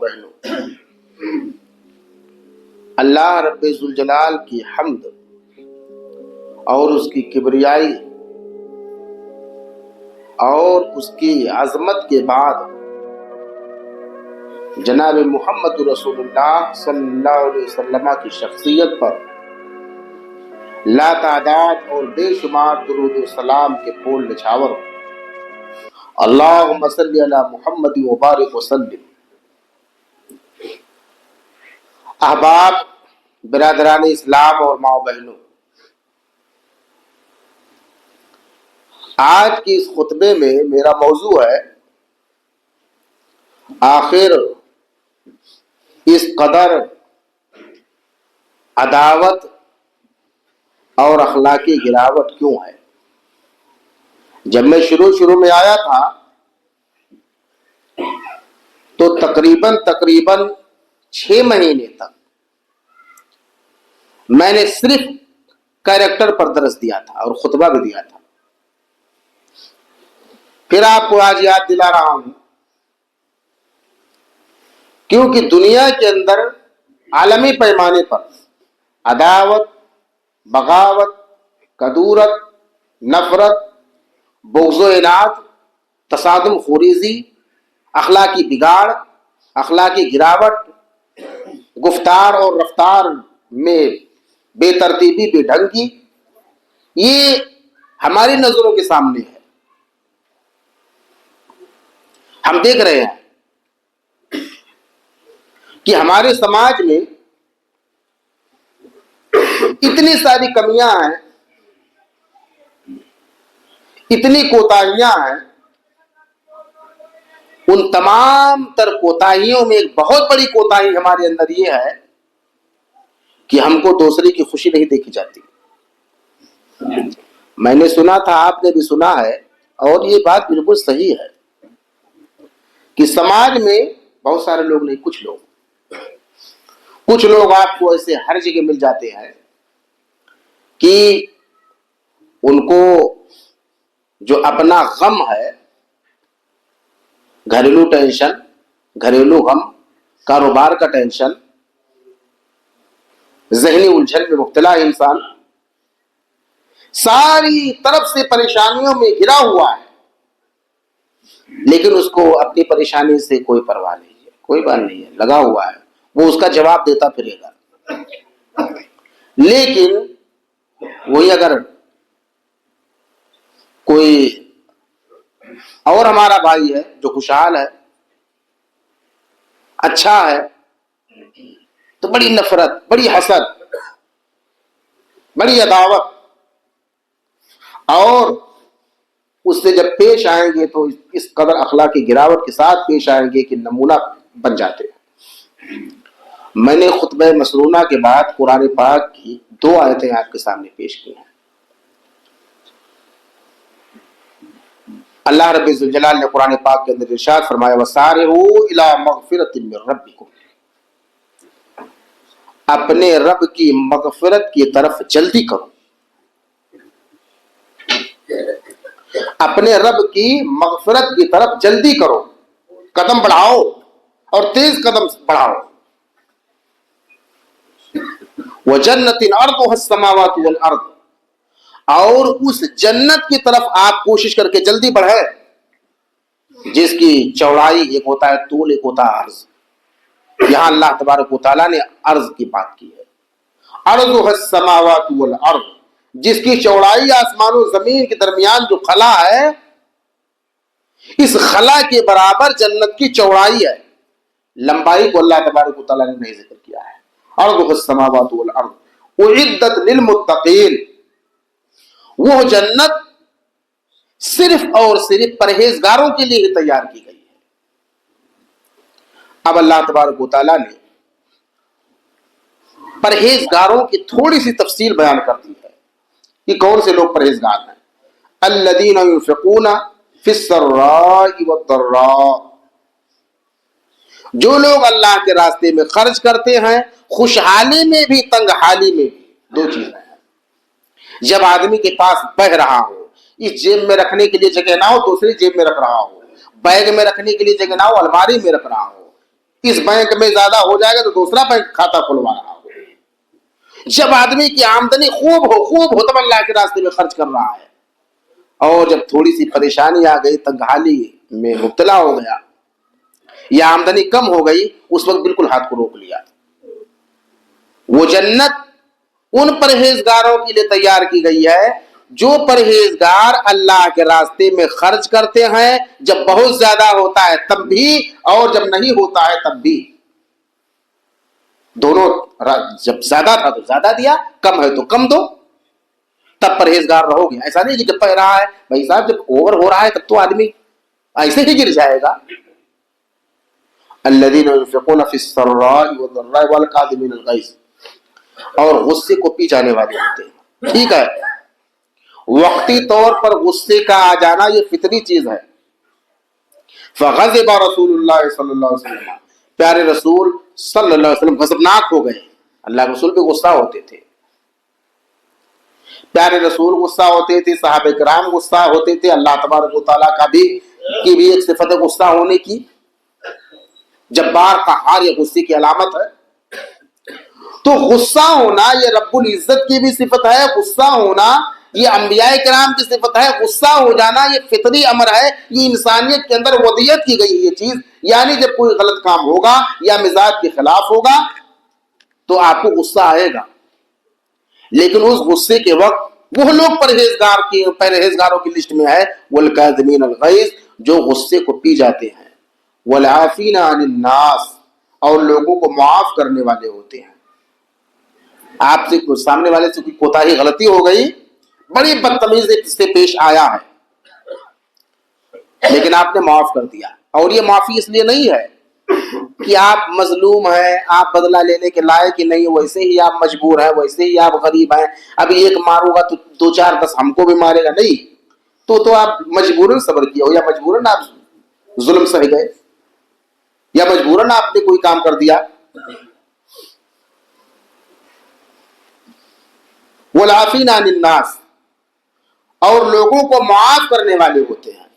بہنوں، اللہ رب ذوالجلال کی حمد اور اس کی کبریائی اور اس کی عظمت کے بعد جناب محمد رسول اللہ صلی اللہ علیہ وسلم کی شخصیت پر لا تعداد اور بے شمار درود و سلام کے پھول نچھاور اللہم صلی علی محمد وبارک وسلم۔ احباب، برادران اسلام اور ماں بہنوں، آج کی اس خطبے میں میرا موضوع ہے آخر اس قدر عداوت اور اخلاقی گراوٹ کیوں ہے؟ جب میں شروع میں آیا تھا تو تقریباً 6 مہینے تک میں نے صرف کیریکٹر پر درس دیا تھا اور خطبہ بھی دیا تھا۔ پھر آپ کو آج یاد دلا رہا ہوں کیونکہ دنیا کے اندر عالمی پیمانے پر عداوت، بغاوت، کدورت، نفرت، بغض و عناد، تصادم خوریزی، اخلاقی بگاڑ، اخلاقی گراوٹ، گفتار اور رفتار میں بے ترتیبی، بے ڈھنگی، یہ ہماری نظروں کے سامنے ہے، ہم دیکھ رہے ہیں کہ ہمارے سماج میں اتنی ساری کمیاں ہیں، اتنی کوتاہیاں ہیں۔ ان تمام تر کوتاہیوں میں ایک بہت بڑی کوتاہی ہمارے اندر یہ ہے کہ ہم کو دوسرے کی خوشی نہیں دیکھی جاتی۔ میں نے سنا تھا، آپ نے بھی سنا ہے، اور یہ بات بالکل صحیح ہے کہ سماج میں بہت سارے لوگ نہیں، کچھ لوگ آپ کو ایسے ہر جگہ مل جاتے ہیں کہ ان کو جو اپنا غم ہے، گھریلو ٹینشن، گھریلو غم، کاروبار کا ٹینشن، ذہنی الجھن میں مبتلا انسان ساری طرف سے پریشانیوں میں گھرا ہوا ہے، لیکن اس کو اپنی پریشانی سے کوئی پرواہ نہیں ہے، کوئی بات نہیں ہے، لگا ہوا ہے، وہ اس کا جواب دیتا پھرے گا۔ لیکن وہی اگر کوئی اور ہمارا بھائی ہے جو خوشحال ہے، اچھا ہے، تو بڑی نفرت، بڑی حسد، بڑی عداوت، اور اس سے جب پیش آئیں گے تو اس قدر اخلاقی گراوٹ کے ساتھ پیش آئیں گے کہ نمونہ بن جاتے ہیں۔ میں نے خطبہ مسنونہ کے بعد قرآن پاک کی 2 آیتیں آپ کے سامنے پیش کی ہیں۔ اللہ رب ذوالجلال نے قرآن پاک کے اندر ارشاد فرمایا وَسَارِعُوا إِلَىٰ مَغْفِرَةٍ مِّن رَبِّكُمْ، اپنے رب کی مغفرت کی طرف جلدی کرو، اپنے رب کی مغفرت کی طرف جلدی کرو، قدم بڑھاؤ اور تیز قدم بڑھاؤ۔ وَجَنَّةٍ عَرْضُهَا السَّمَاوَاتُ وَالْأَرْضُ، اور اس جنت کی طرف آپ کوشش کر کے جلدی بڑھے جس کی چوڑائی ایک ہوتا ہے طول، ایک ہوتا ہے عرض۔ یہاں اللہ تبارک و تعالیٰ نے عرض کی بات کی ہے، عرضها السماوات والارض، جس کی چوڑائی آسمان و زمین کے درمیان جو خلا ہے، اس خلا کے برابر جنت کی چوڑائی ہے، لمبائی کو اللہ تبارک و تعالیٰ نے نہیں ذکر کیا ہے۔ عرضها السماوات والارض اعدت للمتقین، وہ جنت صرف اور صرف پرہیزگاروں کے لیے ہی تیار کی گئی ہے۔ اب اللہ تبارک و تعالیٰ نے پرہیزگاروں کی تھوڑی سی تفصیل بیان کرتی ہے کہ کون سے لوگ پرہیزگار ہیں۔ الذین ينفقون فی السراء والضراء، جو لوگ اللہ کے راستے میں خرچ کرتے ہیں، خوشحالی میں بھی تنگ حالی میں بھی۔ 2 چیزیں ہیں، جب آدمی کے پاس بہ رہا ہو، اس جیب میں رکھنے کے لیے جگہ نہ ہو دوسری جیب میں رکھ رہا ہو، بیگ میں رکھنے کے لیے جگہ نہ ہو الماری میں رکھ رہا ہو، اس بینک میں زیادہ ہو جائے گا تو دوسرا بینک کھاتا کھلوا رہا ہو۔ جب آدمی کی آمدنی خوب ہو تب اللہ کے راستے میں خرچ کر رہا ہے، اور جب تھوڑی سی پریشانی آ گئی، تنگحالی میں مبتلا ہو گیا یا آمدنی کم ہو گئی، اس وقت بالکل ہاتھ کو روک لیا۔ وہ جنت ان پرہیزگاروں کے لیے تیار کی گئی ہے جو پرہیزگار اللہ کے راستے میں خرچ کرتے ہیں، جب بہت زیادہ ہوتا ہے تب بھی، اور جب نہیں ہوتا ہے تب بھی، دونوں۔ جب زیادہ تھا تو زیادہ دیا، کم ہے تو کم دو، تب پرہیزگار رہو گے۔ ایسا نہیں کہ جب پہ رہا ہے، بھائی صاحب جب اوور ہو رہا ہے تب تو آدمی ایسے ہی گر جائے گا۔ الذین ينفقون فی السراء والضراء والکاظمین الغیظ، اور غصے کو پی جانے والے ہوتے ہیں۔ ٹھیک ہے، وقتی طور پر غصے کا آ جانا یہ فطری چیز ہے۔ فغضب رسول اللہ صلی اللہ علیہ وسلم، پیارے رسول صلی اللہ علیہ وسلم غضبناک ہو گئے۔ اللہ کے رسول پہ غصہ ہوتے تھے، پیارے رسول غصہ ہوتے تھے، صحابہ کرام غصہ ہوتے تھے۔ اللہ تبارک و تعالیٰ کی بھی ایک صفت ہے غصہ ہونے کی، جبار قہار، یہ غصے کی علامت ہے۔ تو غصہ ہونا یہ رب العزت کی بھی صفت ہے، غصہ ہونا یہ انبیاء کرام کی صفت ہے، غصہ ہو جانا یہ فطری امر ہے، یہ انسانیت کے اندر وضعیت کی گئی یہ چیز۔ یعنی جب کوئی غلط کام ہوگا یا مزاج کے خلاف ہوگا تو آپ کو غصہ آئے گا، لیکن اس غصے کے وقت وہ لوگ پرہیزگاروں کی لسٹ میں ہے، والکاظمین الغیظ، جو غصے کو پی جاتے ہیں، والعافین عن الناس، اور لوگوں کو معاف کرنے والے ہوتے ہیں۔ آپ سے سامنے والے سے کوئی کوتاہی غلطی ہو گئی، بڑی بدتمیزی سے پیش آیا ہے، لیکن آپ نے معاف کر دیا، اور یہ معافی اس لیے نہیں ہے کہ آپ مظلوم ہیں، آپ بدلہ لینے کے لائق ہی نہیں، ویسے ہی آپ مجبور ہیں، ویسے ہی آپ غریب ہیں، اب ایک ماروں گا تو 2 4 10 ہم کو بھی مارے گا، نہیں، تو آپ مجبوراً صبر کیا ہو، یا مجبوراً آپ ظلم سہ گئے، یا مجبوراً آپ نے کوئی کام کر دیا۔ والعافین عن الناس، اور لوگوں کو معاف کرنے والے ہوتے ہیں۔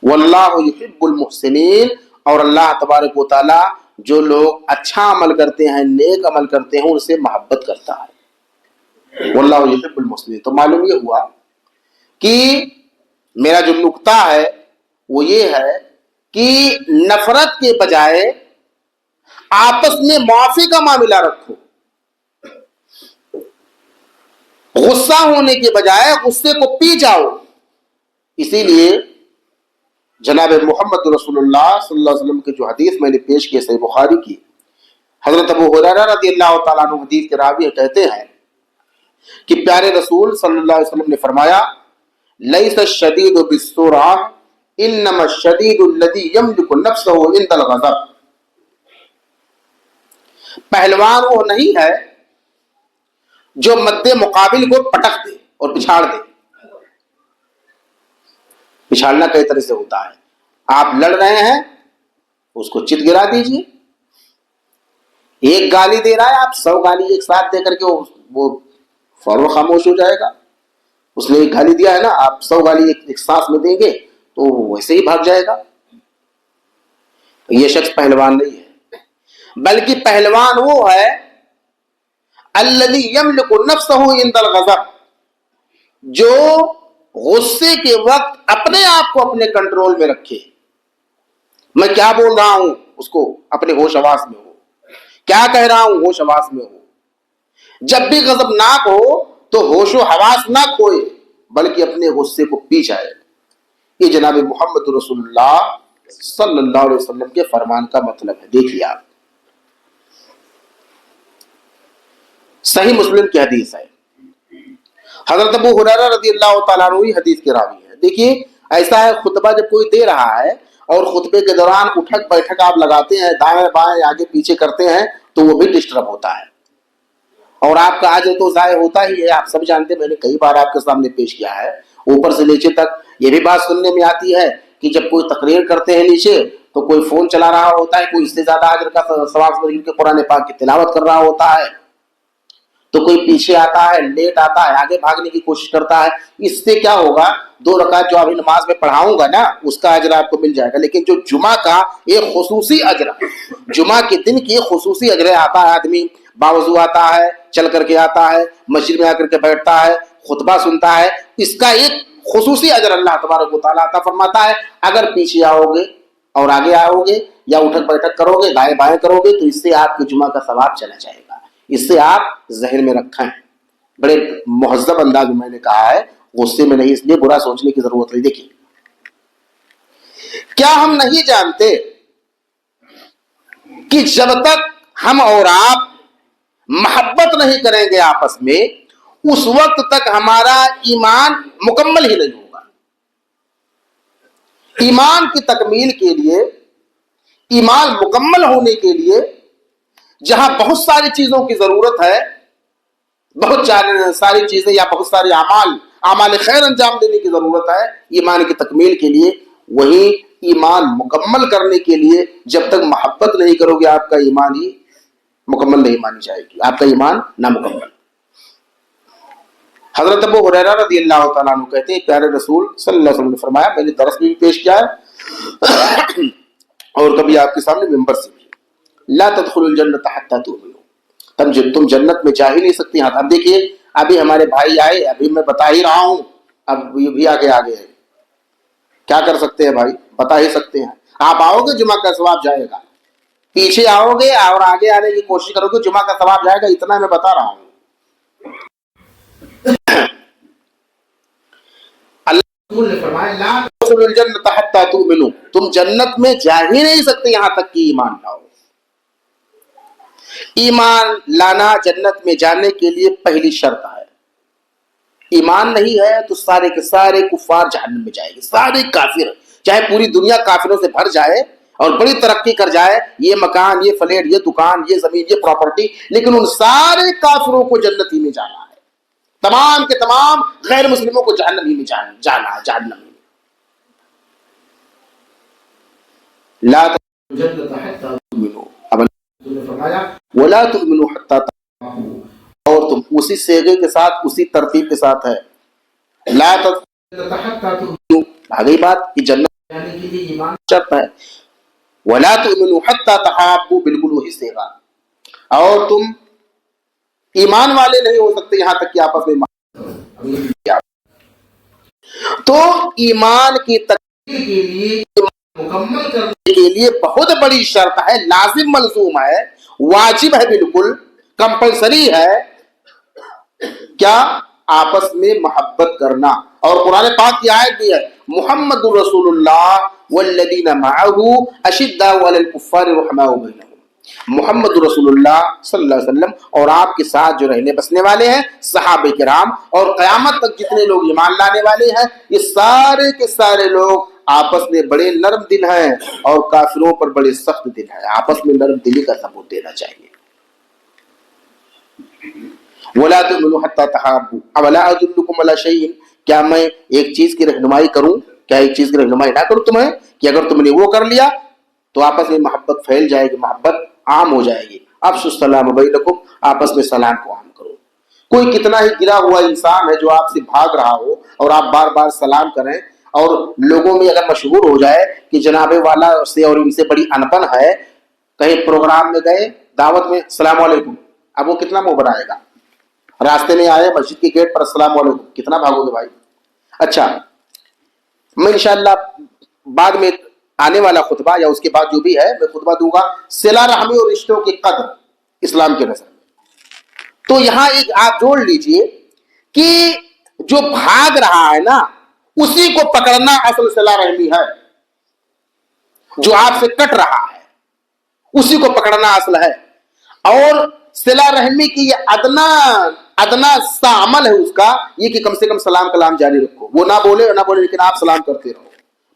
واللہ یحب المحسنین، اور اللہ تبارک و تعالی جو لوگ اچھا عمل کرتے ہیں، نیک عمل کرتے ہیں، ان سے محبت کرتا ہے۔ واللہ یحب المحسنین۔ تو معلوم یہ ہوا کہ میرا جو نقطہ ہے وہ یہ ہے کہ نفرت کے بجائے آپس میں معافی کا معاملہ رکھو، غصہ ہونے کے بجائے غصے کو پی جاؤ۔ اسی لیے جناب محمد رسول اللہ صلی اللہ علیہ وسلم کی جو حدیث میں نے پیش کی صحیح بخاری کی، حضرت ابو ہریرہ رضی اللہ تعالیٰ عنہ حدیث کے راوی کہتے ہیں کہ پیارے رسول صلی اللہ علیہ وسلم نے فرمایا، لیس الشدید بالسرعہ انما الشدید الذی یملک نفسہ عند الغضب۔ پہلوان وہ نہیں ہے جو مد مقابل کو پٹک دے اور پچھاڑ دے۔ پچھاڑنا کئی طرح سے ہوتا ہے، آپ لڑ رہے ہیں اس کو چت گرا دیجئے، ایک گالی دے رہا ہے آپ 100 گالی ایک ساتھ دے کر کے وہ فوراً خاموش ہو جائے گا۔ اس نے ایک گالی دیا ہے نا، آپ 100 گالی ایک سانس میں دیں گے تو ویسے ہی بھاگ جائے گا۔ یہ شخص پہلوان نہیں ہے، بلکہ پہلوان وہ ہے الذی یملک نفسہ عند الغضب، جو غصے کے وقت اپنے آپ کو اپنے کنٹرول میں رکھے۔ میں کیا بول رہا ہوں اس کو اپنے ہوش حواس میں ہو، کیا کہہ رہا ہوں ہوش حواس میں ہو۔ جب بھی غضبناک ہو تو ہوش و حواس نہ کھوئے بلکہ اپنے غصے کو پی جائے۔ یہ جناب محمد رسول اللہ صلی اللہ علیہ وسلم کے فرمان کا مطلب ہے۔ دیکھیے آپ، صحیح مسلم کی حدیث ہے، حضرت ابو ہریرہ رضی اللہ تعالیٰ عنہ حدیث کے راوی ہے۔ دیکھیے ایسا ہے، خطبہ جب کوئی دے رہا ہے اور خطبے کے دوران اٹھک بیٹھک آپ لگاتے ہیں، دائیں بائیں آگے پیچھے کرتے ہیں، تو وہ بھی ڈسٹرب ہوتا ہے، اور آپ کا اجر تو ضائع ہوتا ہی ہے۔ آپ سب جانتے ہیں، میں نے کئی بار آپ کے سامنے پیش کیا ہے، اوپر سے نیچے تک یہ بھی بات سننے میں آتی ہے کہ جب کوئی تقریر کرتے ہیں نیچے تو کوئی فون چلا رہا ہوتا ہے، کوئی اس سے زیادہ اجر کا ثواب کے قرآن پاک کی تلاوت کر رہا ہوتا ہے۔ تو کوئی پیچھے آتا ہے، لیٹ آتا ہے، آگے بھاگنے کی کوشش کرتا ہے، اس سے کیا ہوگا؟ 2 رکعت جو ابھی نماز میں پڑھاؤں گا نا اس کا اجر آپ کو مل جائے گا، لیکن جو جمعہ کا ایک خصوصی اجر ہے، جمعہ کے دن کی خصوصی اجر ہے، آتا ہے آدمی باوضو آتا ہے، چل کر کے آتا ہے، مسجد میں آ کر کے بیٹھتا ہے، خطبہ سنتا ہے، اس کا ایک خصوصی اجر اللہ تبارک و تعالیٰ عطا فرماتا ہے۔ اگر پیچھے آؤ گے اور آگے آؤ گے یا اٹھک بیٹھک کرو گے، دائیں بائیں کرو گے، تو اس سے آپ کے جمعہ کا ثواب چلا جائے گا۔ اس سے آپ ذہن میں رکھیں، بڑے مہذب انداز میں میں نے کہا ہے، غصے میں نہیں، اس لیے برا سوچنے کی ضرورت نہیں۔ دیکھیے، کیا ہم نہیں جانتے کہ جب تک ہم اور آپ محبت نہیں کریں گے آپس میں، اس وقت تک ہمارا ایمان مکمل ہی نہیں ہوگا۔ ایمان کی تکمیل کے لیے، ایمان مکمل ہونے کے لیے جہاں بہت ساری چیزوں کی ضرورت ہے، بہت ساری چیزیں یا بہت سارے اعمال خیر انجام دینے کی ضرورت ہے ایمان کی تکمیل کے لیے، وہی ایمان مکمل کرنے کے لیے جب تک محبت نہیں کرو گے آپ کا ایمان ہی مکمل نہیں مانی جائے گی، آپ کا ایمان نامکمل۔ حضرت ابو ہریرہ رضی اللہ تعالیٰ عنہ کہتے ہیں، پیارے رسول صلی اللہ علیہ وسلم نے فرمایا، میں نے درس بھی پیش کیا ہے اور کبھی آپ کے سامنے ممبر سے بھی، لا تدخلوا الجنۃ حتی تؤمنوا، تم جنت میں جا ہی نہیں سکتی۔ ہاں، اب دیکھیے، ابھی ہمارے بھائی آئے، ابھی میں بتا ہی رہا ہوں، اب یہ بھی آگے ہیں، کیا کر سکتے ہیں بھائی؟ بتا ہی سکتے ہیں۔ آپ آؤ گے جمعہ کا ثواب جائے گا، پیچھے آؤ گے اور آگے آنے کی کوشش کرو گے جمعہ کا ثواب جائے گا، اتنا میں بتا رہا ہوں۔ اللہ نے فرمایا، لا تدخلوا الجنۃ حتی تؤمنوا، تم جنت میں جا ہی نہیں سکتے یہاں تک کہ ایمان لاؤ۔ ایمان لانا جنت میں جانے کے لیے پہلی شرط ہے۔ ایمان نہیں ہے تو سارے کے سارے کفار جہنم میں جائیں گے، سارے کافر، چاہے پوری دنیا کافروں سے بھر جائے اور بڑی ترقی کر جائے، یہ مکان، یہ فلیٹ، یہ دکان، یہ زمین، یہ پراپرٹی، لیکن ان سارے کافروں کو جنت ہی میں جانا ہے، تمام کے تمام غیر مسلموں کو جہنم ہی میں جانا ہے، جہنم میں۔ لا تدخلوا الجنۃ حتی تؤمنوا، اب اللہ نے فرمایا ولا تؤمنوا حتی تحابوا، اور تم اسی صیغے کے ساتھ، اسی ترتیب کے ساتھ ہے، لا تدخلوا الجنۃ حتی تؤمنوا، آگئی بات کہ جنت جانے کے لیے ایمان شرط ہے، ولا تؤمنوا حتی تحابوا، بالکل وہی صیغہ، اور تم ایمان والے نہیں ہو سکتے یہاں تک کہ آپس میں تو ایمان کی تکمیل کے لیے، ایمان مکمل کرنے کے لیے بہت بڑی شرط ہے، لازم ملزوم ہے، واجب ہے، بالکل کمپلسری ہے، کیا؟ آپس میں محبت کرنا۔ اور قرآن پاک کی آیت بھی ہے، محمد الرسول اللہ والذین معہ اشداء علی الکفار رحماء بینہم، محمد رسول اللہ صلی اللہ علیہ وسلم اور آپ کے ساتھ جو رہنے بسنے والے ہیں صحابہ کرام اور قیامت تک جتنے لوگ ایمان لانے والے ہیں، یہ سارے کے سارے لوگ آپس میں بڑے نرم دل ہیں اور کافروں پر بڑے سخت دل ہیں۔ آپس میں نرم دلی کا ثبوت دینا چاہیے۔ وَلَا تُؤْمِنُوا حَتَّى تَحَابُّوا أَوَلَا أَدُلُّكُمْ عَلَىٰ شَيْءٍ، کیا میں ایک چیز کی رہنمائی کروں؟ کیا ایک چیز کی رہنمائی نہ کروں تمہیں کہ اگر تم نے وہ کر لیا تو آپس میں محبت پھیل جائے گی، محبت عام ہو جائے گی۔ افشوا السلام بینکم، آپس میں سلام کو عام کرو۔ کوئی کتنا ہی گرا ہوا انسان ہے جو آپ سے بھاگ رہا ہو اور آپ بار بار سلام کریں، اور لوگوں میں اگر مشہور ہو جائے کہ جناب والا سے اور ان سے بڑی انبن ہے، کہیں پروگرام میں گئے، دعوت میں السلام علیکم، اب وہ کتنا منہ بنائے گا؟ راستے میں آئے مسجد کے گیٹ پر السلام علیکم، کتنا بھاگو گے بھائی؟ اچھا، میں انشاءاللہ بعد میں آنے والا خطبہ یا اس کے بعد جو بھی ہے میں خطبہ دوں گا، صلہ رحمی اور رشتوں کی قدر اسلام کے نظر میں۔ تو یہاں ایک آپ جوڑ لیجئے کہ جو بھاگ رہا ہے نا، اسی کو پکڑنا اصل صلہ رحمی ہے، جو آپ سے کٹ رہا ہے اسی کو پکڑنا اصل ہے۔ اور صلہ رحمی کی یہ ادنا سا عمل ہے اس کا، یہ کہ کم سے کم سلام کلام جاری رکھو، وہ نہ بولے لیکن آپ سلام کرتے رہو۔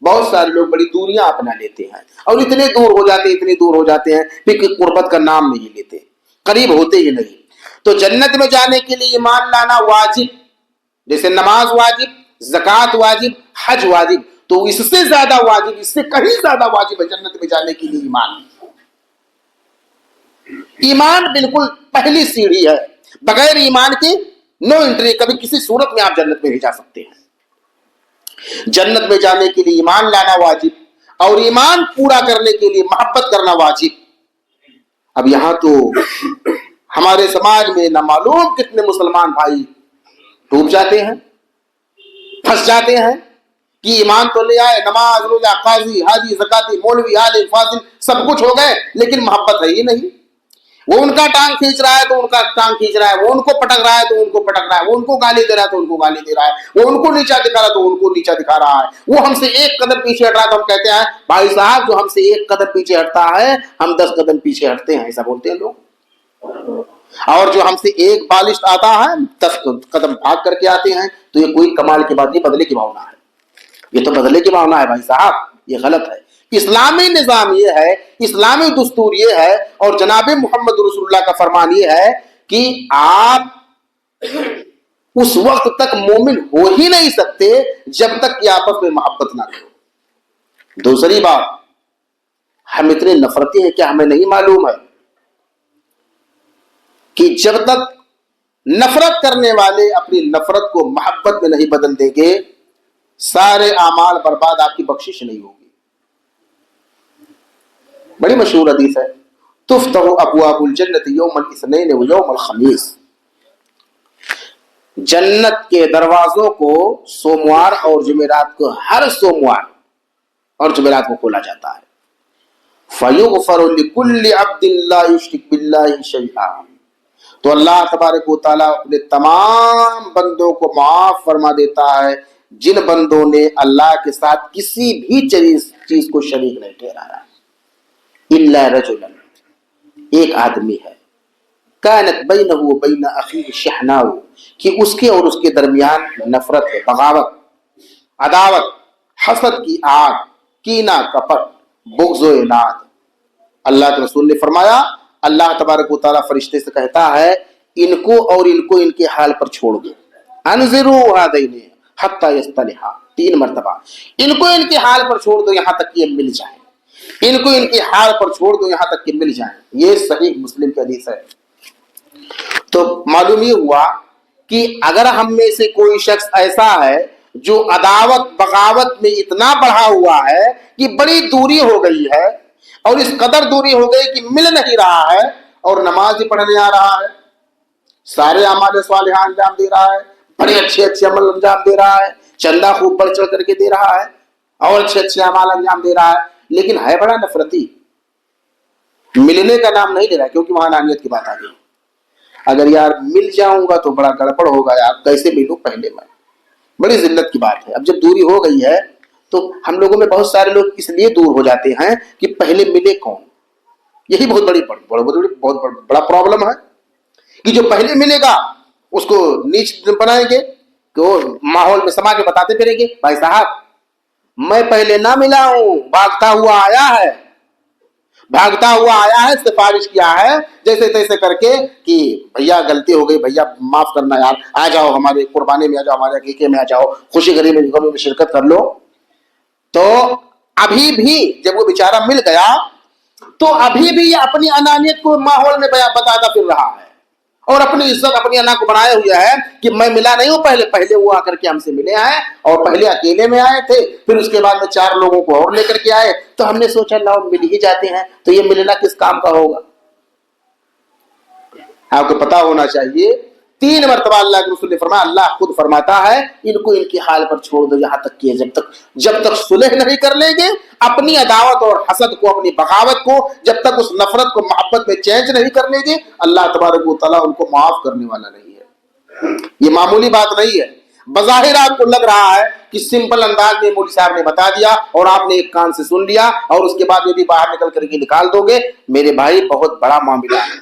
بہت سارے لوگ بڑی دوریاں اپنا لیتے ہیں اور اتنے دور ہو جاتے ہیں پھر قربت کا نام نہیں لیتے، قریب ہوتے ہی نہیں۔ تو جنت میں جانے کے لیے ایمان لانا واجب، جیسے نماز واجب، زکوٰۃ واجب، حج واجب، تو اس سے زیادہ واجب، اس سے کہیں زیادہ واجب ہے جنت میں جانے کے لیے ایمان۔ ایمان بالکل پہلی سیڑھی ہے، बगैर ईमान के नो एंट्री, कभी किसी सूरत में आप जन्नत में नहीं जा सकते हैं। जन्नत में जाने के लिए ईमान लाना वाजिब और ईमान पूरा करने के लिए मोहब्बत करना वाजिब। अब यहां तो हमारे समाज में न मालूम कितने मुसलमान भाई डूब जाते हैं, फंस जाते हैं कि ईमान तो ले आए, नमाज रोजा काजी हाजी ज़काती मौलवी आलिम फाजिल सब कुछ हो गए, लेकिन मोहब्बत है ही नहीं। वो उनका टांग खींच रहा है तो उनका टांग खींच रहा है, वो उनको पटक रहा है तो उनको पटक रहा है, वो उनको गाली दे रहा है तो उनको गाली दे रहा है, वो उनको नीचा दिखा रहा है तो उनको नीचा दिखा रहा है, वो हमसे एक कदम पीछे हट रहा है तो हम कहते हैं भाई साहब जो हमसे एक कदम पीछे हटता है हम 10 कदम पीछे हटते हैं, ऐसा बोलते हैं लोग। और जो हमसे एक बालिश आता है 10 कदम भाग करके आते हैं, तो ये कोई कमाल की बात नहीं, बदले की भावना है, ये तो बदले की भावना है भाई साहब, ये गलत है। इस्लामी निजाम ये है, इस्लामी दस्तूर ये है और जनाब मोहम्मद रसूलुल्लाह का फरमान ये है कि आप उस वक्त तक मोमिन हो ही नहीं सकते जब तक कि आपस में मोहब्बत ना करो। दूसरी बात, हम इतने नफरती हैं क्या हमें नहीं मालूम है कि जब तक नफरत करने वाले अपनी नफरत को मोहब्बत में नहीं बदल देंगे, सारे आमाल बर्बाद, आपकी बख्शिश नहीं होगी। बड़ी मशहूर हदीस है, तुफ्तहु अबवाबुल जन्नति यौमल इस्नैन व यौमल खमीस। जन्नत के दरवाजों को सोमवार और जुमेरात को, हर सोमवार और जुमेरात को खोला जाता है। फयुगफरु लिकुल्लि अब्दिन ला युश्रिक बिल्लाहि शैआ, तो अल्लाह तबारक व तआला अपने तमाम बंदों को माफ फरमा देता है जिन बंदों ने अल्लाह के साथ किसी भी चीज को शरीक नहीं ठहराया। इल्ला रजुलन, एक आदमी है, कानत बैनहु व बैन अखीहि शहनाउ, कि उसके और उसके दरमियान नफरत है, बगावत, अदावत, हसद की आग, कीना कपट, बुग़्ज़ व इनाद। अल्लाह के रसूल ने फरमाया, अल्लाह तबारक व तआला फरिश्ते से कहता है इनको और इनको इनके हाल पर छोड़ दो, अनज़िरू हादैनि हत्ता यस्तलिहा, 3 मरतबा, इनको इनके हाल पर छोड़ दो यहां तक कि ये मिल जाए, इनको इनके हाल पर छोड़ दो यहां तक कि मिल जाए। ये सही मुस्लिम की हदीस है। तो मालूम ये हुआ कि अगर हम में से कोई शख्स ऐसा है जो अदावत बगावत में इतना बढ़ा हुआ है कि बड़ी दूरी हो गई है, और इस कदर दूरी हो गई कि मिल नहीं रहा है, और नमाज ही पढ़ने आ रहा है, सारे अमाल सालिहा अंजाम दे रहा है, बड़े अच्छे अच्छे अमल अंजाम दे रहा है, चंदा खूब बढ़ चढ़ करके दे रहा है और अच्छे अच्छे अमाल अंजाम दे रहा है, लेकिन है बड़ा नफरती, मिलने का नाम नहीं ले रहा, क्योंकि वहां नानियत की बात आ गई। अगर यार मिल जाऊंगा तो बड़ा गड़बड़ होगा यार, कैसे मिलूं पहले मैं, बड़ी जिल्लत की बात है। अब जब दूरी हो गई है तो हम लोगों में बहुत सारे लोग इसलिए दूर हो जाते हैं कि पहले मिले कौन, यही बहुत बड़ा प्रॉब्लम है कि जो पहले मिलेगा उसको नीच बनाएंगे, तो माहौल में समा के बताते फिरेंगे भाई साहब मैं पहले ना मिला हूं, भागता हुआ आया है, सिफारिश किया है जैसे तैसे करके कि भैया गलती हो गई, भैया माफ करना यार, आ जाओ हमारे कुर्बानी में आ जाओ, हमारे अकीके में आ जाओ, खुशी गमी में शिरकत कर लो। तो अभी भी जब वो बेचारा मिल गया तो अभी भी ये अपनी अनानियत को माहौल में बताता फिर रहा है और अपनी इज्जत अपनी अना को बनाए हुआ है कि मैं मिला नहीं हूं, पहले वो आकर के हमसे मिले आए और पहले अकेले में आए थे, फिर उसके बाद में 4 लोगों को और लेकर के आए, तो हमने सोचा लाओ मिल ही जाते हैं, तो ये मिलना किस काम का होगा। आपको पता होना चाहिए 3 मरतबा अल्लाह के रसूल ने फरमाया, अल्लाह खुद फरमाता है इनको इनके हाल पर छोड़ दो यहां तक कि जब तक सुलह नहीं कर लेंगे, अपनी अदावत और हसद को, अपनी बगावत को, जब तक उस नफरत को मोहब्बत में चेंज नहीं कर लेंगे, अल्लाह तबारक व तआला उनको माफ करने वाला नहीं है। ये मामूली बात नहीं है। बज़ाहिर आपको लग रहा है कि सिंपल अंदाज में मौलवी साहब ने बता दिया और आपने एक कान से सुन लिया और उसके बाद यदि बाहर निकल करके निकाल दोगे, मेरे भाई बहुत बड़ा मामला है।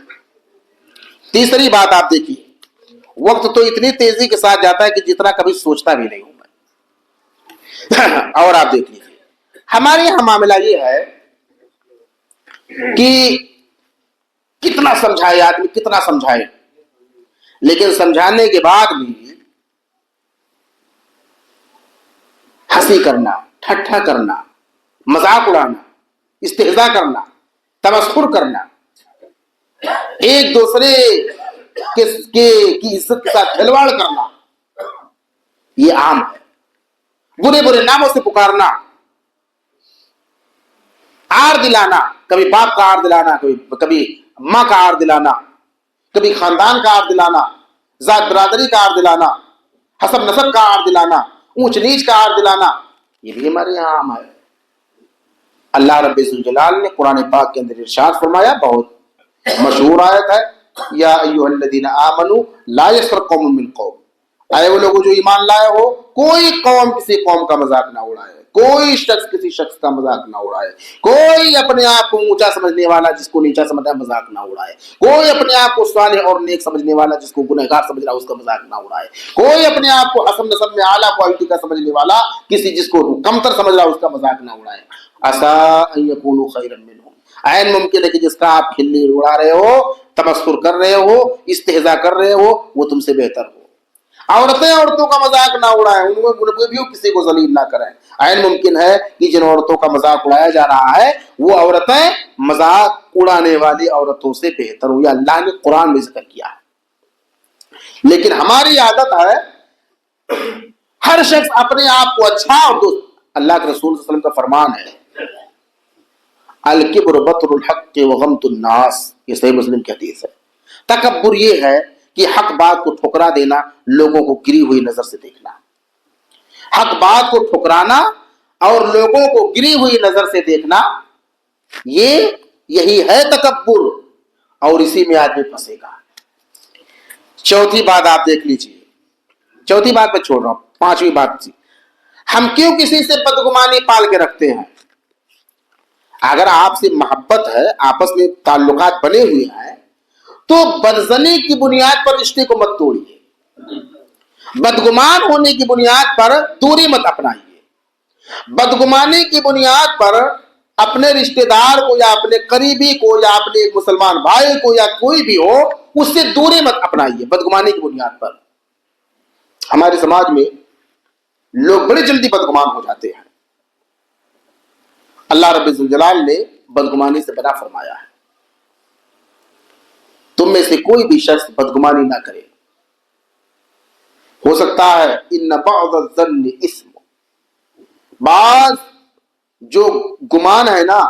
तीसरी बात आप देखिए, वक्त तो इतनी तेजी के साथ जाता है कि जितना कभी सोचता भी नहीं हूं मैं। और आप देख लीजिए हमारे यहां मामला ये है कि कितना समझाए आदमी, कितना समझाए, लेकिन समझाने के बाद भी हंसी करना, ठट्ठा करना, मजाक उड़ाना, इस्तेहजा करना, तमस्खुर करना, एक दूसरे की इज्जत के साथ खिलवाड़ करना ये आम है। बुरे बुरे नामों से पुकारना, आर दिलाना, कभी बाप का आर दिलाना, कभी माँ का आर दिलाना, कभी खानदान का आर दिलाना, जात बरादरी का आर दिलाना, हसब नसब का आर दिलाना, ऊंच नीच का आर दिलाना, ये भी हमारे यहाँ आम है। अल्लाह रब्बुल जलाल ने कुरान पाक के अंदर इरशाद फरमाया, बहुत मशहूर आयत है, या अय्युहल्लज़ीना आमनू ला यस्खर कौमुम मिन कौम, आए वो लोग जो ईमान लाए हो, कोई कौम किसी कौम का मजाक ना उड़ाए, कोई शख्स किसी शख्स का मजाक ना उड़ाए, कोई अपने आप को ऊंचा समझने वाला जिसको नीचा समझ रहा है मजाक ना उड़ाए, कोई अपने आप को सालिह और नेक समझने वाला जिसको गुनहगार समझ रहा है उसका मजाक ना उड़ाए, कोई अपने आप को हसन नस्ब में आला क्वालिटी का समझने वाला किसी जिसको कमतर समझ रहा है उसका मजाक ना उड़ाए। असा अन यकूनु खैरन मिनहुम, ऐन मुमकिन है कि जिसका आप खिल्ली उड़ा रहे हो, तबस्सुर कर रहे हो, इस्तेहजा कर रहे हो, वो तुमसे बेहतर हो। औरतें औरतों का मजाक ना उड़ाएं, उनमें भी किसी को जलील ना करें। ऐन मुमकिन है कि जिन औरतों का मजाक उड़ाया जा रहा है वो औरतें मजाक उड़ाने वाली औरतों से बेहतर हो, या अल्लाह ने कुरान में जिक्र किया है। लेकिन हमारी आदत है हर शख्स अपने आप को अच्छा, और दोस्त अल्लाह के रसूल सल्लल्लाहु अलैहि वसल्लम का फरमान है, अल किब्र बतरुल हक़ व गमतुन नास, ये सही मुस्लिम की हदीस है। तकब्बुर ये है कि हक बात को ठुकरा देना, लोगों को गिरी हुई नजर से देखना। हक बात को ठुकराना और लोगों को गिरी हुई नजर से देखना, यही है तकब्बुर, और इसी में आदमी फंसेगा। चौथी बात आप देख लीजिए, चौथी बात मैं छोड़ रहा हूं, पांचवी बात थी, हम क्यों किसी से बदगुमानी पाल के रखते हैं। अगर आपसे मोहब्बत है, आपस में ताल्लुकात बने हुए हैं, तो बदजनी की बुनियाद पर रिश्ते को मत तोड़िए, बदगुमान होने की बुनियाद पर दूरी मत अपनाइए, बदगुमानी की बुनियाद पर अपने रिश्तेदार को या अपने करीबी को या अपने एक मुसलमान भाई को या कोई भी हो उससे दूरी मत अपनाइए बदगुमानी की बुनियाद पर। हमारे समाज में लोग बड़े जल्दी बदगुमान हो जाते हैं। अल्लाह रब्बुल जलाल ने बदगुमानी से मना फरमाया है, तुम में से कोई भी शख्स बदगुमानी ना करे। हो सकता है इन्न बअज़-ज़न्नि इस्म, बाज जो गुमान है ना,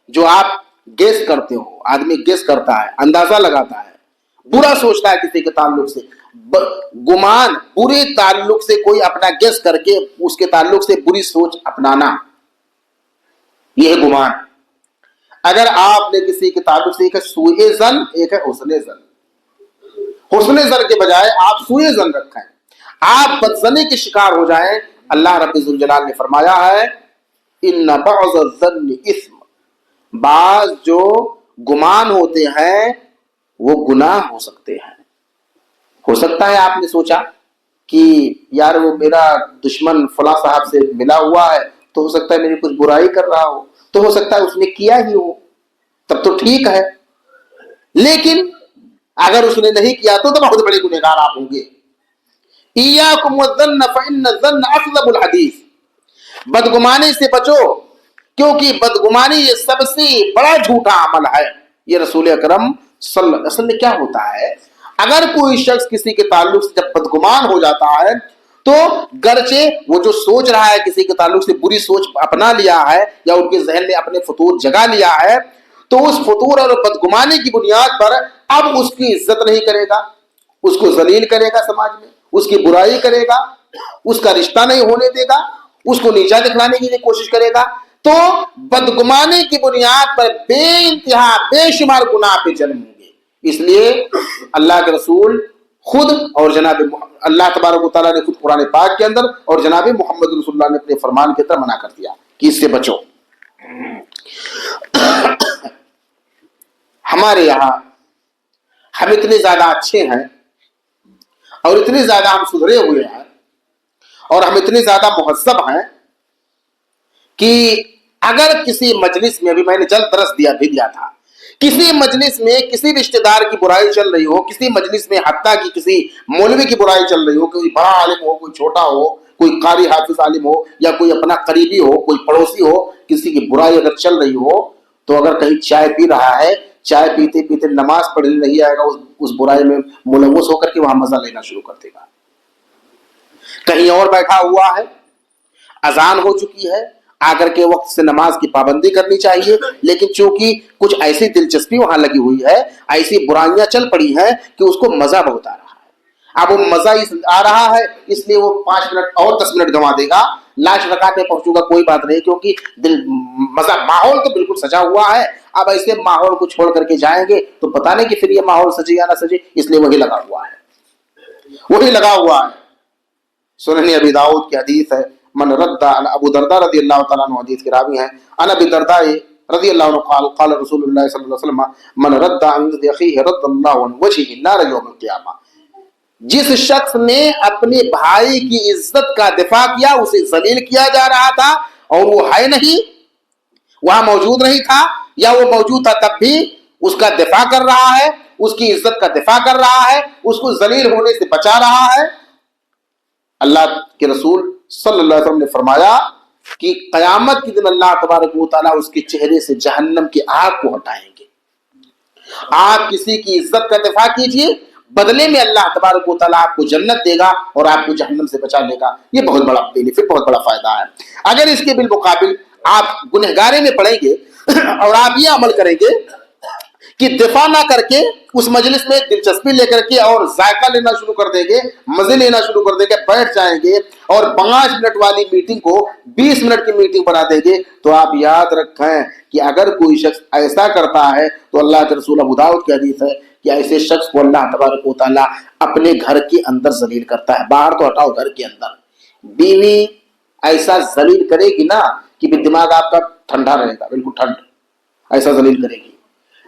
जो आप गेस करते हो, आदमी गेस करता है, अंदाजा लगाता है, बुरा सोचता है किसी के ताल्लुक से, गुमान बुरे ताल्लुक से कोई अपना गेस करके उसके ताल्लुक से बुरी सोच अपनाना, यह है गुमान। अगर आपने किसी के ताल्लुक से एक है सूए ज़न, एक है हुस्ने ज़न, हुस्ने ज़न के बजाय आप सूए ज़न रखें, आप बदज़नी के शिकार हो जाएं, अल्लाह रब्बुल जलाल ने फरमाया है इन्न बअज़-ज़न्नि इस्म, बाज जो गुमान होते हैं वो गुनाह हो सकते हैं। हो सकता है आपने सोचा कि यार वो मेरा दुश्मन फला साहब से मिला हुआ है, तो हो सकता है मेरी कुछ बुराई कर रहा हो, तो हो सकता है उसने किया ही हो, तब तो ठीक है। लेकिन अगर उसने नहीं किया तो बहुत बड़े गुनहगार आप होंगे। इय्याकुम वज़्ज़न्न फ़इन्न ज़न्न अक़ज़बुल हदीस, बदगुमानी से बचो क्योंकि बदगुमानी ये सबसे बड़ा झूठा अमल है। ये रसूल अकरम सल्लल्लाहु अलैहि वसल्लम में क्या होता है, अगर कोई शख्स किसी के ताल्लुक से जब बदगुमान हो जाता है तो गरचे वो जो सोच रहा है किसी के ताल्लुक से बुरी सोच अपना लिया है या उनके जहन में अपने फतूर जगा लिया है, तो उस फतूर और बदगुमानी की बुनियाद पर अब उसकी इज्जत नहीं करेगा, उसको जलील करेगा, समाज में उसकी बुराई करेगा, उसका रिश्ता नहीं होने देगा, उसको नीचा दिखलाने की कोशिश करेगा। तो बदगुमानी की बुनियाद पर बेइंतहा बेशुमार गुनाह पे जन्म होंगे। इसलिए अल्लाह के रसूल खुद और जनाब अल्लाह तबारक व तआला ने खुद कुरान पाक के अंदर और जनाब मोहम्मद रसूलुल्लाह ने अपने फरमान के अंदर मना कर दिया कि इससे बचो। हमारे यहाँ हम इतने ज्यादा अच्छे हैं और इतने ज्यादा हम सुधरे हुए हैं और हम इतने ज्यादा मुहज्जब हैं कि अगर किसी मजलिस में, अभी मैंने जल्द दरस दिया था, किसी मजलिस में किसी रिश्तेदार की बुराई चल रही हो, किसी मजलिस में हत्ता की किसी मौलवी की बुराई चल रही हो, कोई बड़ा आलिम हो, कोई छोटा हो, कोई कारी हाफिज आलिम हो या कोई अपना करीबी हो, कोई पड़ोसी हो, किसी की बुराई अगर चल रही हो, तो अगर कहीं चाय पी रहा है चाय पीते पीते नमाज पढ़ने नहीं आएगा, उस बुराई में मुलव्वस होकर के वहां मजा लेना शुरू कर देगा। कहीं और बैठा हुआ है, अजान हो चुकी है, आकर के वक्त से नमाज की पाबंदी करनी चाहिए, लेकिन चूंकि कुछ ऐसी दिलचस्पी वहां लगी हुई है, ऐसी बुराइयां चल पड़ी हैं कि उसको मजा बहुत आ रहा है। अब वो मजा आ रहा है इसलिए वो 5 मिनट और 10 मिनट गंवा देगा, लास्ट रकात में पहुंचूंगा कोई बात नहीं, क्योंकि दिल मजा, माहौल तो बिल्कुल सजा हुआ है। अब ऐसे माहौल को छोड़ करके जाएंगे तो पता नहीं कि फिर ये माहौल सजे या ना सजे, इसलिए वही लगा हुआ है, वही लगा हुआ है। सुनन अबी दाऊद की हदीस है, मन रद्दा, अबू दरदा रज़ी अल्लाह तआला अन्हु हदीस के रावी हैं, अन अबी दरदा रज़ी अल्लाह अन्हु क़ाल क़ाल रसूलुल्लाह सल्लल्लाहु अलैहि वसल्लम मन रद्दा अन अखीहि रद्दल्लाहु अन वजहिही नार यौमल क़ियामा। जिस शख्स ने अपने भाई की इज्जत का दिफा किया, उसे जलील किया जा रहा था और वो है नहीं, वहां मौजूद नहीं था, या वो मौजूद था तब भी उसका दिफा कर रहा है, उसकी इज्जत का दिफा कर रहा है, उसको जलील होने से बचा रहा है। अल्लाह के रसूल सल्लल्लाहु अलैहि वसल्लम ने फरमाया कि कयामत के दिन अल्लाह तबारक व तआला उसके चेहरे से जहन्नम की आग को हटाएंगे। आप किसी की इज्जत का दिफा कीजिए, बदले में अल्लाह तबारक व तआला आपको जन्नत देगा और आपको जहन्नम से बचा लेगा। ये बहुत बड़ा बेनिफिट, बहुत बड़ा फायदा है। अगर इसके बिलमुकाबिल आप गुनहगारे में पड़ेंगे और आप ये अमल करेंगे कि दिफा ना करके उस मजलिस में दिलचस्पी लेकर के और जायका लेना शुरू कर देंगे, मजे लेना शुरू कर देंगे, बैठ जाएंगे और 5 मिनट वाली मीटिंग को 20 मिनट की मीटिंग बना देंगे, तो आप याद रखें कि अगर कोई शख्स ऐसा करता है तो अल्लाह के रसूल अबू दाऊद की हदीस है कि ऐसे शख्स को अल्लाह तबारक व तआला अपने घर के अंदर जलील करता है। बाहर तो हटाओ, घर के अंदर बीवी ऐसा जलील करेगी ना कि दिमाग आपका ठंडा रहेगा, बिल्कुल ठंड, ऐसा जलील करेगी।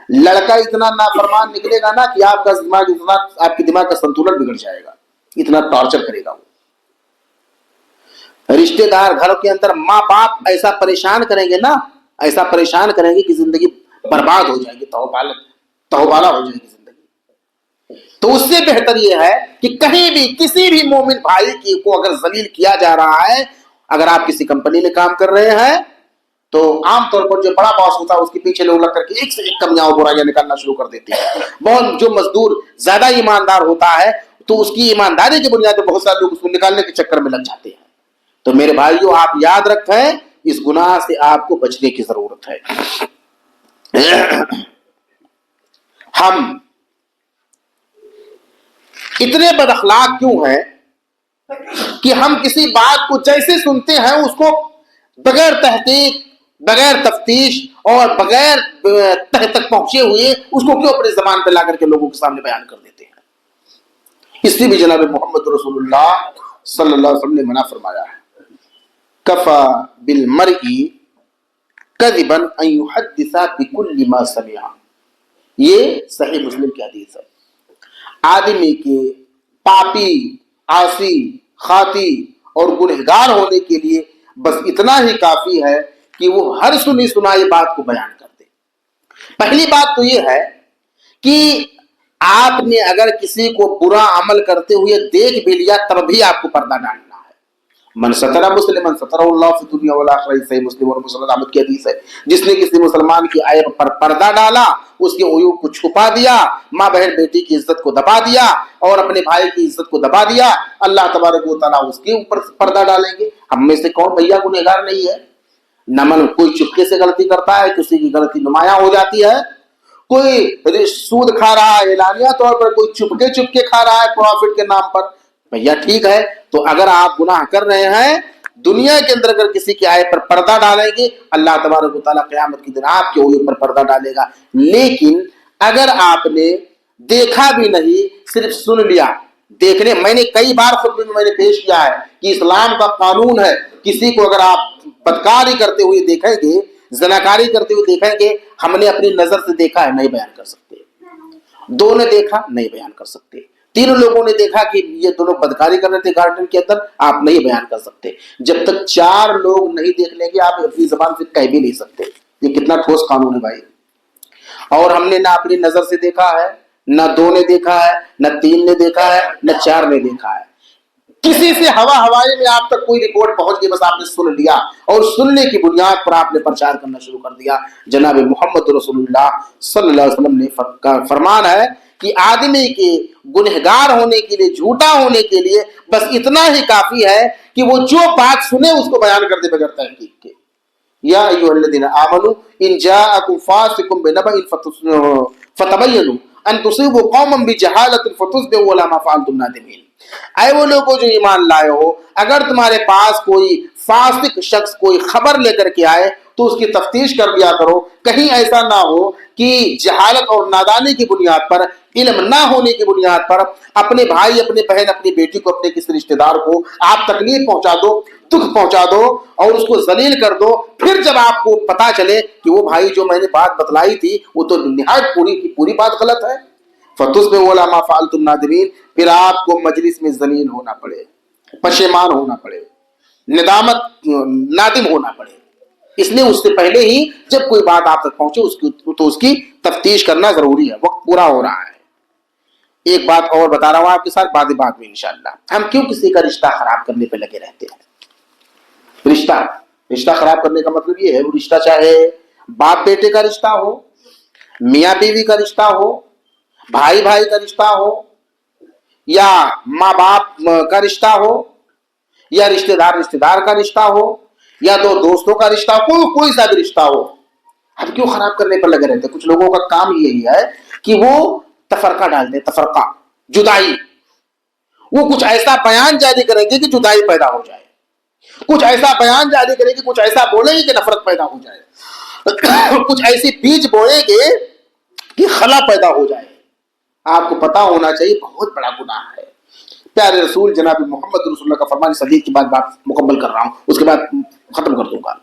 लड़का इतना नाफरमान निकलेगा ना कि आपका दिमाग, इतना आपके दिमाग का संतुलन बिगड़ जाएगा, इतना टॉर्चर करेगा वो। रिश्तेदार घर के अंदर माँ बाप ऐसा परेशान करेंगे ना, ऐसा परेशान करेंगे कि जिंदगी बर्बाद हो जाएगी, तौबाला हो जाएगी जिंदगी। तो उससे बेहतर यह है कि कहीं भी किसी भी मोमिन भाई की को अगर जलील किया जा रहा है, अगर आप किसी कंपनी में काम कर रहे हैं तो आमतौर पर जो बड़ा बॉस होता है उसके पीछे लोग लग करके एक से एक कमियां और बुराइयां निकालना शुरू कर देते हैं। बहुत जो मजदूर ज्यादा ईमानदार होता है तो उसकी ईमानदारी की बुनियाद पर बहुत सारे लोग उसको निकालने के चक्कर में लग जाते हैं। तो मेरे भाइयों, आप याद रखें, इस गुनाह से आपको बचने की जरूरत है। हम इतने बदअखलाक क्यों हैं कि हम किसी बात को जैसे सुनते हैं उसको बगैर तहकीक, बगैर तफ्तीश और बगैर तह तक पहुंचे हुए उसको क्यों अपनी जबान पे ला करके लोगों के सामने बयान कर देते हैं। इसलिए भी जनाब मोहम्मद रसूलुल्लाह सल्लल्लाहु अलैहि वसल्लम ने मना फरमाया है, कफा बिल मरई कज़िबन अन युहद्दिसा बिकुल्लि मा समिअ। ये सही मुस्लिम की हदीस है। आदमी के पापी, आसी, खाती और गुनहगार होने के लिए बस इतना ही काफी है कि वो हर सुनी सुनाई बात को बयान कर दे। पहली बात तो ये है कि आपने अगर किसी को बुरा अमल करते हुए देख भी लिया तब भी आपको पर्दा डालना है। मन सतरा मुस्लिमन सतरहुल्लाह फी दुनिया वल आखिरह, सही मुस्लिम और मुस्लिम अहमद की हदीस है। जिसने किसी मुसलमान की ऐब पर पर्दा डाला, उसके उयूब को छुपा दिया, माँ बहन बेटी की इज्जत को दबा दिया और अपने भाई की इज्जत को दबा दिया, अल्लाह तबारक व तआला उसके ऊपर पर्दा डालेंगे। हम में से कौन भैया गुनहगार नहीं है? नमन कोई चुपके से गलती करता है, किसी की गलती नुमाया हो जाती है, कोई सूद खा रहा है एलानिया तौर पर, कोई चुपके चुपके खा रहा है प्रॉफिट के नाम पर। भैया ठीक है, तो अगर आप गुनाह कर रहे हैं, दुनिया के अंदर अगर किसी की आय पर पर्दा डालेंगे, अल्लाह तबारक व तआला क़यामत के दिन आपके ऊपर पर्दा डालेगा। लेकिन अगर आपने देखा भी नहीं, सिर्फ सुन लिया, देखने, मैंने कई बार खुद में मैंने पेश किया है कि इस्लाम का कानून है, किसी को अगर आप बदकारी करते हुए देखेंगे, ज़नाकारी करते हुए देखेंगे, हमने अपनी नजर से देखा है, नहीं बयान कर सकते। दो ने देखा, नहीं बयान कर सकते। 3 लोगों ने देखा कि ये दोनों बदकारी कर रहे थे गार्डन के अंदर, आप नहीं बयान कर सकते। जब तक 4 लोग नहीं देख लेंगे आप अपनी जबान से कह भी नहीं सकते। ये कितना ठोस कानून है भाई। और हमने ना अपनी नजर से देखा है, ना 2 ने देखा है, ना 3 ने देखा है, ना 4 ने देखा है। किसी से हवा हवाई में आप तक कोई रिपोर्ट पहुंच गई, बस आपने सुन लिया और सुनने की बुनियाद पर आपने प्रचार करना शुरू कर दिया। जनाब मोहम्मद रसूलुल्लाह सल्लल्लाहु अलैहि वसल्लम ने फरमान है कि आदमी के गुनहगार होने के लिए, झूठा होने के लिए बस इतना ही काफी है कि वो जो बात सुने उसको बयान कर दे बगैर तहकीक के। या अय्युहल्लज़ीना आमनू इन जाअकुम फासिकुम बिनबइन फतबय्यनु अन तुसीबू कौमन बिजहालतिन फतुस्बिहू अला मा फअलतुम नादिमीन। ऐ वो लोगों जो ईमान लाए हो, अगर तुम्हारे पास कोई फासिक शख्स कोई खबर लेकर के आए तो उसकी तफ्तीश कर दिया करो। कहीं ऐसा ना हो कि जहालत और नादानी की बुनियाद पर, इल्म ना होने की बुनियाद पर अपने भाई, अपने बहन, अपनी बेटी को, अपने किसी रिश्तेदार को आप तकलीफ पहुंचा दो, दुख पहुंचा दो और उसको जलील कर दो। फिर जब आपको पता चले कि वो भाई जो मैंने बात बतलाई थी वो तो निहायत पूरी की पूरी बात गलत है, फतुस्बिहू अला मा फअलतुम नादिमीन, फिर आपको मजलिस में जलील होना पड़े, पशेमान होना पड़े, निदामत, नादिम होना पड़े। इसलिए उससे पहले ही जब कोई बात आप तक पहुंचे उसकी तफ्तीश करना जरूरी है। वक्त पूरा हो रहा है। एक बात और बता रहा हूं आपके साथ, बाद में इंशाअल्लाह। हम क्यों किसी का रिश्ता खराब करने पे लगे रहते हैं? रिश्ता खराब करने का मतलब ये है, वो रिश्ता चाहे बाप बेटे का रिश्ता हो, मियाँ बीवी का रिश्ता हो, भाई भाई का रिश्ता हो, या माँ बाप का रिश्ता हो, या रिश्तेदार का रिश्ता हो, या दो दोस्तों का रिश्ता हो, कोई सा भी रिश्ता हो, हम क्यों खराब करने पर लगे रहते हैं? कुछ लोगों का काम यही है कि वो तफरका डाल दे, तफरका, जुदाई। वो कुछ ऐसा बयान जारी करेंगे कि जुदाई पैदा हो जाए, कुछ ऐसा बयान जारी करेंगे, कुछ ऐसा बोलेंगे कि नफरत पैदा हो जाए, कुछ ऐसी बीज बोएंगे कि खला पैदा हो जाए। आपको पता होना चाहिए बहुत बड़ा गुनाह है। प्यारे रसूल जनाब मोहम्मद रसूलुल्लाह का फरमान, सदी की बात मुकम्मल कर रहा हूं, उसके बाद खत्म कर दूंगा।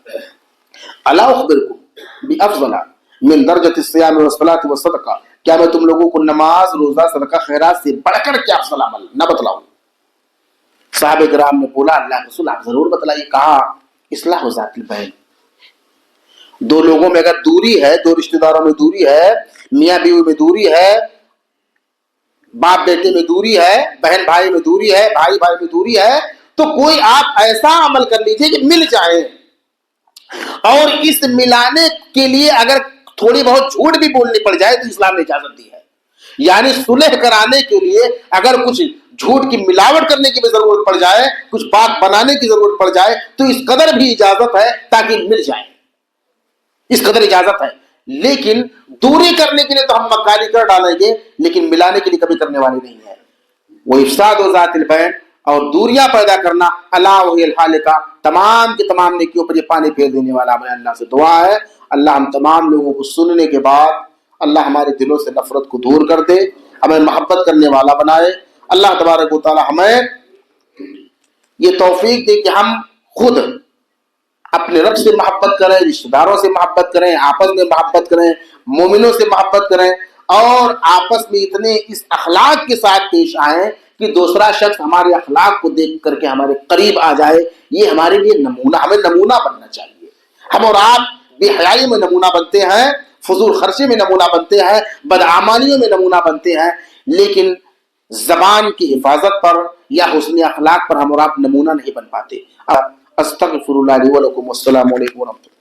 अला उखबिरकुम बिअफज़ल मिन दरजति सियाम व सलात व सदका, क्या मैं तुम लोगों को नमाज, रोजा, सदका, खैरात से बढ़कर क्या अफजल अमल न बतलाऊं? साहब किराम ने बोला, अल्लाह के रसूल आप जरूर बतलाइए। कहा, इस्लाह ज़ातिल बैन, दो लोगों में अगर दूरी है, दो रिश्तेदारों में दूरी है, मियाँ बीवी में दूरी है, बाप बेटे में दूरी है, बहन भाई में दूरी है, भाई भाई में दूरी है, तो कोई आप ऐसा अमल कर लीजिए कि मिल जाए। और इस मिलाने के लिए अगर थोड़ी बहुत झूठ भी बोलनी पड़ जाए तो इस्लाम ने इजाजत दी है। यानी सुलह कराने के लिए अगर कुछ झूठ की मिलावट करने की भी जरूरत पड़ जाए, कुछ बात बनाने की जरूरत पड़ जाए, तो इस कदर भी इजाजत है ताकि मिल जाए, इस कदर इजाजत है। लेकिन दूरी करने के लिए तो हम मक्कारी कर डालेंगे, लेकिन मिलाने के लिए कभी करने वाले नहीं है। वो इफसाद व ज़ातिल बैन, और दूरियां पैदा करना, अल्लाह वहिल हालिका, तमाम के तमाम नेकियों पर ये पानी फेर देने वाला। हमें अल्लाह से दुआ है, अल्लाह हम तमाम लोगों को सुनने के बाद अल्लाह हमारे दिलों से नफरत को दूर कर दे, हमें मोहब्बत करने वाला बनाए। अल्लाह तबारक व तआला हमें ये तौफीक दे कि हम खुद अपने रब से मोहब्बत करें, रिश्तेदारों से मोहब्बत करें, आपस में मोहब्बत करें, मोमिनों से मोहब्बत करें, और आपस में इतने इस अखलाक के साथ पेश आए कि दूसरा शख्स हमारे अखलाक को देख करके हमारे करीब आ जाए। ये हमारे लिए नमूना, हमें नमूना बनना चाहिए। हम और आप बेहयाई में नमूना बनते हैं, फजूल खर्चे में नमूना बनते हैं, बदआमालियों में नमूना बनते हैं, लेकिन जबान की हिफाजत पर या हुस्न अखलाक पर हम और आप नमूना नहीं बन पाते। अस्तगफिरुल्लाह ली व लकुम, अस्सलामु अलैकुम व रहमतुल्लाह।